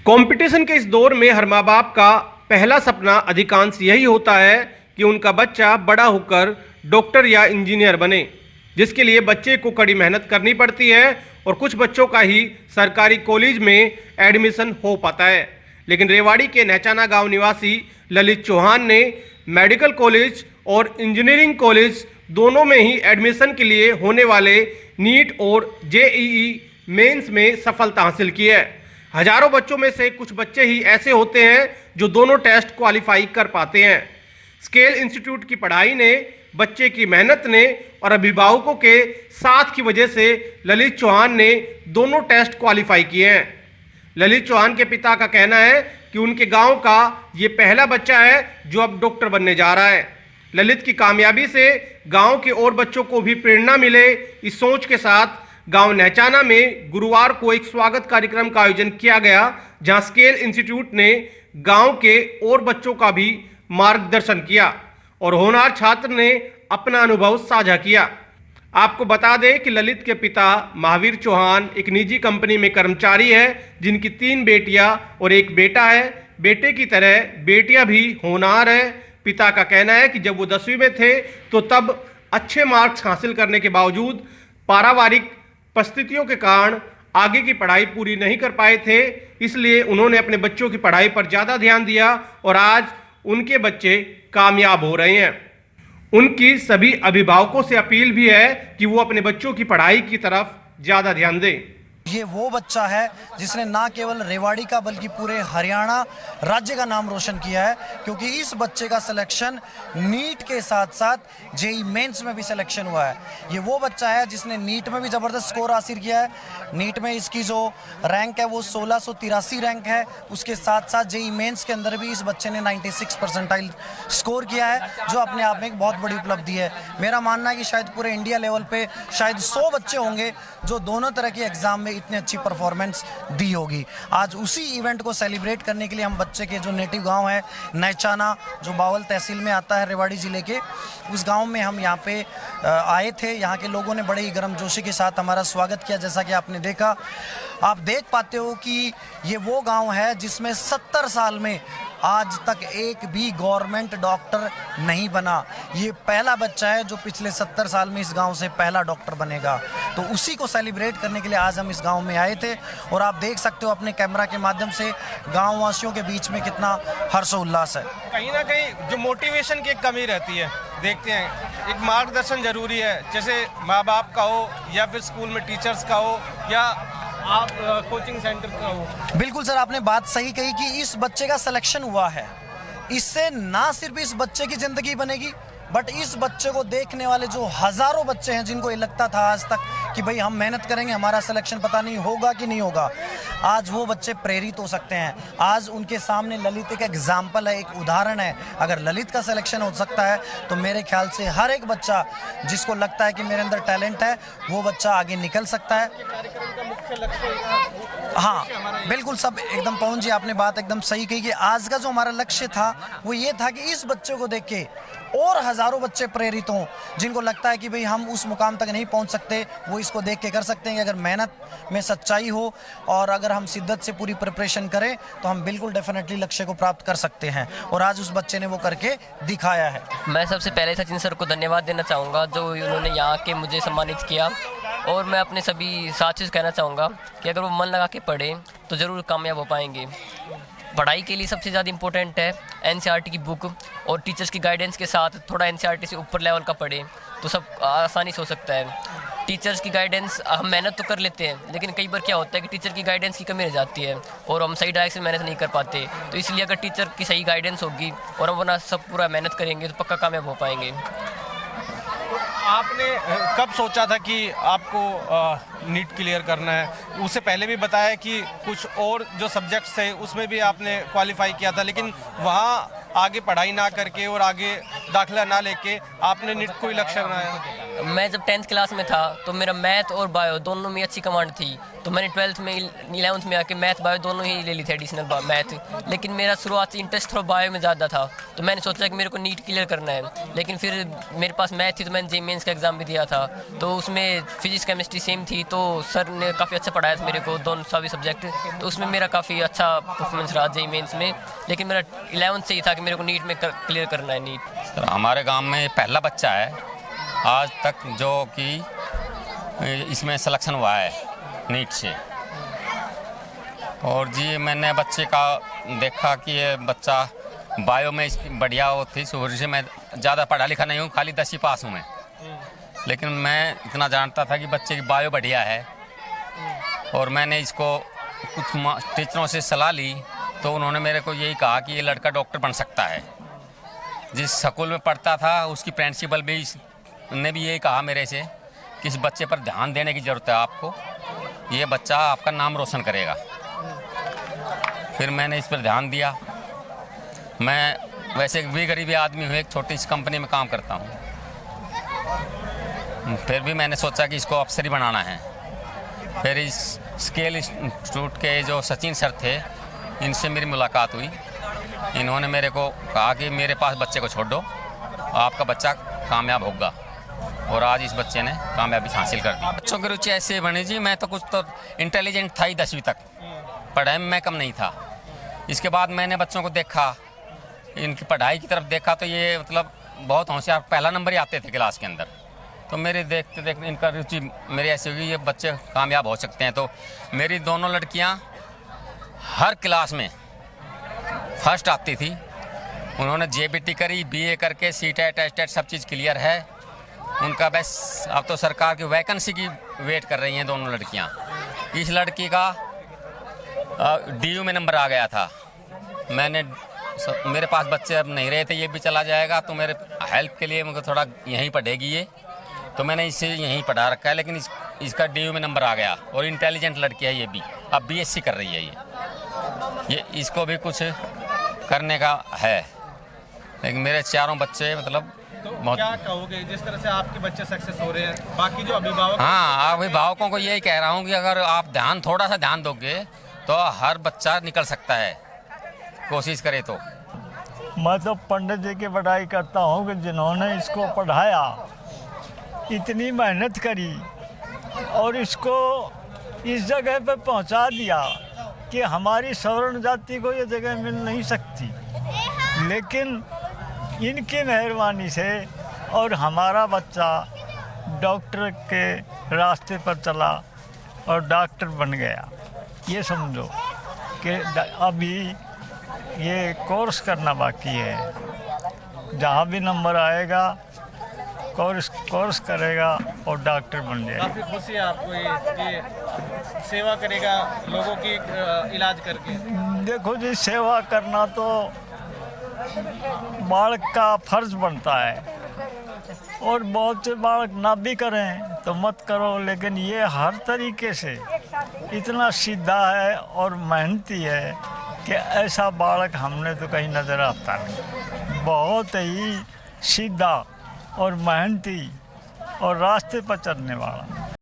Competition के इस दौर में हर माँ बाप का पहला सपना अधिकांश यही होता है कि उनका बच्चा बड़ा होकर डॉक्टर या इंजीनियर बने, जिसके लिए बच्चे को कड़ी मेहनत करनी पड़ती है और कुछ बच्चों का ही सरकारी कॉलेज में एडमिशन हो पाता है। लेकिन रेवाड़ी के नहचाना गांव निवासी ललित चौहान ने मेडिकल कॉलेज और इंजीनियरिंग कॉलेज दोनों में ही एडमिशन के लिए होने वाले नीट और जेईई मेंस में सफलता हासिल की है। हजारों बच्चों में से कुछ बच्चे ही ऐसे होते हैं जो दोनों टेस्ट क्वालिफाई कर पाते हैं। स्केल इंस्टीट्यूट की पढ़ाई ने, बच्चे की मेहनत ने और अभिभावकों के साथ की वजह से ललित चौहान ने दोनों टेस्ट क्वालिफाई किए हैं। ललित चौहान के पिता का कहना है कि उनके गांव का ये पहला बच्चा है जो अब डॉक्टर बनने जा रहा है। ललित की कामयाबी से गांव के और बच्चों को भी प्रेरणा मिले, इस सोच के साथ गांव नहचाना में गुरुवार को एक स्वागत कार्यक्रम का आयोजन किया गया, जहां स्केल इंस्टीट्यूट ने गांव के और बच्चों का भी मार्गदर्शन किया और होनहार छात्र ने अपना अनुभव साझा किया। आपको बता दें कि ललित के पिता महावीर चौहान एक निजी कंपनी में कर्मचारी है, जिनकी 3 बेटियां और एक बेटा है। बेटे की तरह बेटियां भी होनहार है। पिता का कहना है कि जब वो 10वीं में थे तो तब अच्छे मार्क्स हासिल करने के बावजूद पारिवारिक परिस्थितियों के कारण आगे की पढ़ाई पूरी नहीं कर पाए थे, इसलिए उन्होंने अपने बच्चों की पढ़ाई पर ज़्यादा ध्यान दिया और आज उनके बच्चे कामयाब हो रहे हैं। उनकी सभी अभिभावकों से अपील भी है कि वो अपने बच्चों की पढ़ाई की तरफ ज़्यादा ध्यान दें। ये वो बच्चा है जिसने ना केवल रेवाड़ी का बल्कि पूरे हरियाणा राज्य का नाम रोशन किया है, क्योंकि इस बच्चे का सिलेक्शन नीट के साथ साथ जेई मेंस में भी सिलेक्शन हुआ है। ये वो बच्चा है जिसने नीट में भी ज़बरदस्त स्कोर हासिल किया है। नीट में इसकी जो रैंक है वो 1683 रैंक है। उसके साथ साथ जेई मेंस के अंदर भी इस बच्चे ने 96 परसेंटाइल स्कोर किया है, जो अपने आप में एक बहुत बड़ी उपलब्धि है। मेरा मानना है कि शायद पूरे इंडिया लेवल पे शायद 100 बच्चे होंगे जो दोनों तरह के एग्जाम में इतनी अच्छी परफॉर्मेंस दी होगी। आज उसी इवेंट को सेलिब्रेट करने के लिए हम बच्चे के जो नेटिव गांव है नहचाना, जो बावल तहसील में आता है रेवाड़ी ज़िले के, उस गांव में हम यहाँ पे आए थे। यहाँ के लोगों ने बड़े ही गर्मजोशी के साथ हमारा स्वागत किया। जैसा कि आपने देखा, आप देख पाते हो कि ये वो गांव है जिसमें 70 साल में आज तक एक भी गवर्नमेंट डॉक्टर नहीं बना। ये पहला बच्चा है जो पिछले 70 साल में इस गांव से पहला डॉक्टर बनेगा। तो उसी को सेलिब्रेट करने के लिए आज हम इस गांव में आए थे और आप देख सकते हो अपने कैमरा के माध्यम से गांव वासियों के बीच में कितना हर्षोल्लास है। कहीं ना कहीं जो मोटिवेशन की एक कमी रहती है, देखते हैं एक मार्गदर्शन जरूरी है, जैसे माँ बाप का हो या फिर स्कूल में टीचर्स का हो या आप कोचिंग सेंटर का हो। बिल्कुल सर, आपने बात सही कही कि इस बच्चे का सिलेक्शन हुआ है। इससे ना सिर्फ इस बच्चे की ज़िंदगी बनेगी, बट इस बच्चे को देखने वाले जो हज़ारों बच्चे हैं जिनको ये लगता था आज तक कि भाई हम मेहनत करेंगे, हमारा सिलेक्शन पता नहीं होगा कि नहीं होगा, आज वो बच्चे प्रेरित हो सकते हैं। आज उनके सामने ललित एक एग्जाम्पल है, एक उदाहरण है। अगर ललित का सिलेक्शन हो सकता है तो मेरे ख्याल से हर एक बच्चा जिसको लगता है कि मेरे अंदर टैलेंट है, वो बच्चा आगे निकल सकता है। हाँ बिल्कुल, सब एकदम पवन जी, आपने बात एकदम सही कही कि आज का जो हमारा लक्ष्य था वो ये था कि इस बच्चे को देख के और हज़ारों बच्चे प्रेरित हों, जिनको लगता है कि भाई हम उस मुकाम तक नहीं पहुंच सकते, वो इसको देख के कर सकते हैं कि अगर मेहनत में सच्चाई हो और अगर हम शिद्दत से पूरी प्रिपरेशन करें तो हम बिल्कुल डेफिनेटली लक्ष्य को प्राप्त कर सकते हैं। और आज उस बच्चे ने वो करके दिखाया है। मैं सबसे पहले सचिन सर को धन्यवाद देना चाहूँगा जो उन्होंने यहाँ के मुझे सम्मानित किया, और मैं अपने सभी साथियों से कहना चाहूँगा कि अगर वो मन लगा के पढ़ें तो ज़रूर कामयाब हो पाएंगे। पढ़ाई के लिए सबसे ज़्यादा इम्पोर्टेंट है एनसीईआरटी की बुक और टीचर्स की गाइडेंस के साथ थोड़ा एनसीईआरटी से ऊपर लेवल का पढ़ें तो सब आसानी से हो सकता है। टीचर्स की गाइडेंस, हम मेहनत तो कर लेते हैं लेकिन कई बार क्या होता है कि टीचर की गाइडेंस की कमी रह जाती है और हम सही डायरेक्शन मेहनत नहीं कर पाते। तो इसलिए अगर टीचर की सही गाइडेंस होगी और हम अपना सब पूरा मेहनत करेंगे तो पक्का कामयाब हो पाएंगे। आपने कब सोचा था कि आपको नीट क्लियर करना है? उससे पहले भी बताया कि कुछ और जो सब्जेक्ट्स थे उसमें भी आपने क्वालिफाई किया था, लेकिन वहाँ आगे पढ़ाई ना करके और आगे दाखिला ना लेके आपने नीट को ही लक्ष्य बनाया। मैं जब 10th क्लास में था तो मेरा मैथ और बायो दोनों में अच्छी कमांड थी, तो मैंने 12th में 11th में आके मैथ बायो दोनों ही ले ली थी एडिशनल मैथ। लेकिन मेरा शुरुआत से इंटरेस्ट थोड़ा बायो में ज़्यादा था, तो मैंने सोचा कि मेरे को नीट क्लियर करना है। लेकिन फिर मेरे पास मैथ थी तो मैंने जेईई मेंस का एग्ज़ाम भी दिया था, तो उसमें फिजिक्स केमिस्ट्री सेम थी, तो सर ने काफ़ी अच्छा पढ़ाया था मेरे को दोनों सभी सब्जेक्ट, तो उसमें मेरा काफ़ी अच्छा परफॉर्मेंस रहा जेईई मेंस में। लेकिन मेरा 11th से ही था कि मेरे को नीट में क्लियर करना है नीट। सर हमारे गांव में पहला बच्चा है आज तक जो कि इसमें सिलेक्शन हुआ है नीट से। और जी मैंने बच्चे का देखा कि ये बच्चा बायो में बढ़िया हो थी, शुरू से मैं ज़्यादा पढ़ा लिखा नहीं हूँ, खाली 10वीं पास हूँ मैं, लेकिन मैं इतना जानता था कि बच्चे की बायो बढ़िया है। और मैंने इसको कुछ टीचरों से सलाह ली तो उन्होंने मेरे को यही कहा कि ये लड़का डॉक्टर बन सकता है। जिस स्कूल में पढ़ता था उसकी प्रिंसिपल भी ने भी यही कहा मेरे से कि इस बच्चे पर ध्यान देने की ज़रूरत है आपको, ये बच्चा आपका नाम रोशन करेगा। फिर मैंने इस पर ध्यान दिया। मैं वैसे भी गरीबी आदमी हूँ, एक छोटी सी कंपनी में काम करता हूँ, फिर भी मैंने सोचा कि इसको अफसरी बनाना है। फिर इस स्केल इंस्टीट्यूट के जो सचिन सर थे इनसे मेरी मुलाकात हुई। इन्होंने मेरे को कहा कि मेरे पास बच्चे को छोड़ दो, आपका बच्चा कामयाब होगा। और आज इस बच्चे ने कामयाबी हासिल कर दी। बच्चों की रुचि ऐसे बनी जी, मैं तो कुछ तो इंटेलिजेंट था ही 10वीं तक, पढ़ाई में मैं कम नहीं था। इसके बाद मैंने बच्चों को देखा, इनकी पढ़ाई की तरफ देखा तो ये मतलब बहुत होशियार, पहला नंबर ही आते थे क्लास के अंदर। तो मेरे देखते देखते इनका रुचि मेरी ऐसी होगी ये बच्चे कामयाब हो सकते हैं। तो मेरी दोनों लड़कियां हर क्लास में फर्स्ट आती थी। उन्होंने जेबीटी करी, बीए करके सीटेट टेस्ट सब चीज़ क्लियर है उनका। बस अब तो सरकार की वैकेंसी की वेट कर रही हैं दोनों लड़कियां। इस लड़की का डीयू में नंबर आ गया था। मेरे पास बच्चे अब नहीं रहे थे, ये भी चला जाएगा तो मेरे हेल्प के लिए मुझे थोड़ा यहीं पढ़ेगी ये, तो मैंने इसे यहीं पढ़ा रखा है। लेकिन इसका डीयू में नंबर आ गया और इंटेलिजेंट लड़की है ये भी, अब बीएससी कर रही है ये इसको भी कुछ करने का है। लेकिन मेरे चारों बच्चे मतलब तो क्या कहोगे जिस तरह से आपके बच्चे सक्सेस हो रहे हैं, बाकी जो अभिभावक? हाँ, अभिभावकों को यही कह रहा हूँ कि अगर आप थोड़ा सा ध्यान दोगे तो हर बच्चा निकल सकता है, कोशिश करे तो। मैं तो पंडित जी की बड़ाई करता हूँ कि जिन्होंने इसको पढ़ाया, इतनी मेहनत करी और इसको इस जगह पे पहुँचा दिया कि हमारी सवर्ण जाति को ये जगह मिल नहीं सकती। लेकिन इनकी मेहरबानी से और हमारा बच्चा डॉक्टर के रास्ते पर चला और डॉक्टर बन गया। ये समझो कि अभी ये कोर्स करना बाकी है, जहाँ भी नंबर आएगा कोर्स करेगा और डॉक्टर बन जाएगा। काफ़ी खुशी है आपको ये सेवा करेगा लोगों की इलाज करके? देखो जी, सेवा करना तो बालक का फर्ज बनता है और बहुत से बालक ना भी करें तो मत करो, लेकिन ये हर तरीके से इतना सीधा है और मेहनती है कि ऐसा बालक हमने तो कहीं नज़र आता नहीं। बहुत ही सीधा और मेहनती और रास्ते पर चलने वाला।